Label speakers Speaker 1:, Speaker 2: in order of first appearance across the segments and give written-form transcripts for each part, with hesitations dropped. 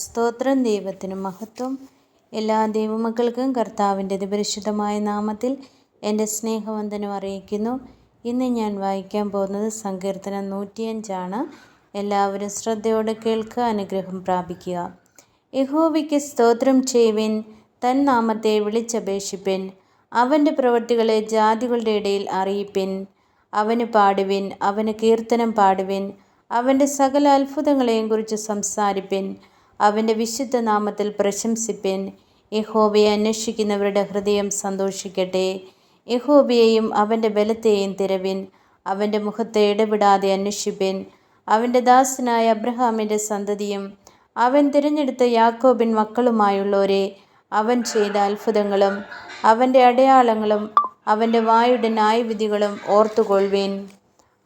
Speaker 1: സ്തോത്രം. ദൈവത്തിന് മഹത്വം. എല്ലാ ദൈവമക്കൾക്കും കർത്താവിൻ്റെ അതിപരിശുദ്ധമായ നാമത്തിൽ എൻ്റെ സ്നേഹവന്ദനം അറിയിക്കുന്നു. ഇന്ന് ഞാൻ വായിക്കാൻ പോകുന്നത് സങ്കീർത്തനം 105 എല്ലാവരും ശ്രദ്ധയോടെ കേൾക്കുക, അനുഗ്രഹം പ്രാപിക്കുക. യഹോവയ്ക്ക് സ്തോത്രം ചെയ്യുവിൻ, തൻ നാമത്തെ വിളിച്ചപേക്ഷിപ്പിൻ. അവൻ്റെ പ്രവൃത്തികളെ ജാതികളുടെ ഇടയിൽ അറിയിപ്പിൻ. അവന് പാടുവിൻ, അവന് കീർത്തനം പാടുവിൻ. അവൻ്റെ സകല അത്ഭുതങ്ങളെയും കുറിച്ച് സംസാരിപ്പിൻ. അവൻ്റെ വിശുദ്ധ നാമത്തിൽ പ്രശംസിപ്പിൻ. യഹോവയെ അന്വേഷിക്കുന്നവരുടെ ഹൃദയം സന്തോഷിക്കട്ടെ. യഹോവയെയും അവൻ്റെ ബലത്തെയും തിരവിൻ. അവൻ്റെ മുഖത്തെ ഇടപെടാതെ അന്വേഷിപ്പിൻ. അവൻ്റെ ദാസനായ അബ്രഹാമിൻ്റെ സന്തതിയും അവൻ തിരഞ്ഞെടുത്ത യാക്കോബിൻ മക്കളുമായുള്ളവരെ, അവൻ ചെയ്ത അത്ഭുതങ്ങളും അവൻ്റെ അടയാളങ്ങളും അവൻ്റെ വായുടെ ന്യായവിധികളും ഓർത്തുകൊള്ളുവിൻ.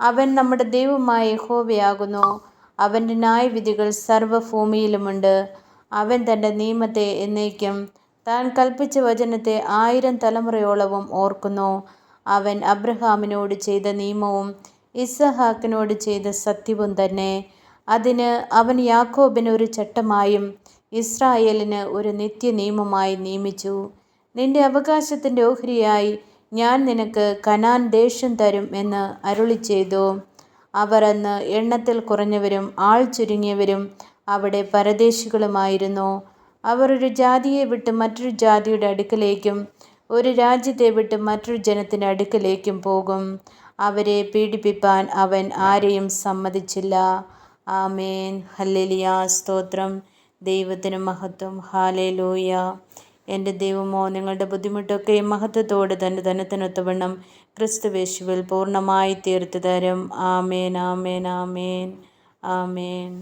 Speaker 1: അവൻ നമ്മുടെ ദൈവമായ യഹോവയാകുന്നു. അവൻ്റെ ന്യായവിധികൾ സർവ്വഭൂമിയിലുമുണ്ട്. അവൻ തൻ്റെ നിയമത്തെ എന്നേക്കും, താൻ കൽപ്പിച്ച വചനത്തെ 1000 തലമുറയോളവും ഓർക്കുന്നു. അവൻ അബ്രഹാമിനോട് ചെയ്ത നിയമവും ഇസഹാക്കിനോട് ചെയ്ത സത്യവും തന്നെ. അതിന് അവൻ യാക്കോബിന് ഒരു ചട്ടമായും ഇസ്രായേലിന് ഒരു നിത്യനിയമമായി നിയമിച്ചു. നിന്റെ അവകാശത്തിൻ്റെ ഓഹരിയായി ഞാൻ നിനക്ക് കനാൻ ദേശം തരും എന്ന് അരുളിച്ചെയ്തു. അവർ അന്ന് എണ്ണത്തിൽ കുറഞ്ഞവരും ആൾ ചുരുങ്ങിയവരും അവിടെ പരദേശികളുമായിരുന്നു. അവർ ഒരു ജാതിയെ വിട്ട് മറ്റൊരു ജാതിയുടെ അടുക്കലേക്കും ഒരു രാജ്യത്തെ വിട്ട് മറ്റൊരു ജനത്തിൻ്റെ അടുക്കലേക്കും പോകും. അവരെ പീഡിപ്പിപ്പാൻ അവൻ ആരെയും സമ്മതിച്ചില്ല. ആമേൻ. ഹല്ലേലൂയ. സ്തോത്രം. ദൈവത്തിന് മഹത്വം. ഹല്ലേലൂയ. എൻ്റെ ദൈവമോ, നിങ്ങളുടെ ബുദ്ധിമുട്ടൊക്കെ മഹത്വത്തോടെ തന്നെ ധനത്തിനൊത്തവണ്ണം ക്രിസ്തുവേശുവിൽ പൂർണ്ണമായി തീർത്തു തരും. ആമേൻ, ആമേൻ, ആമേൻ, ആമേൻ.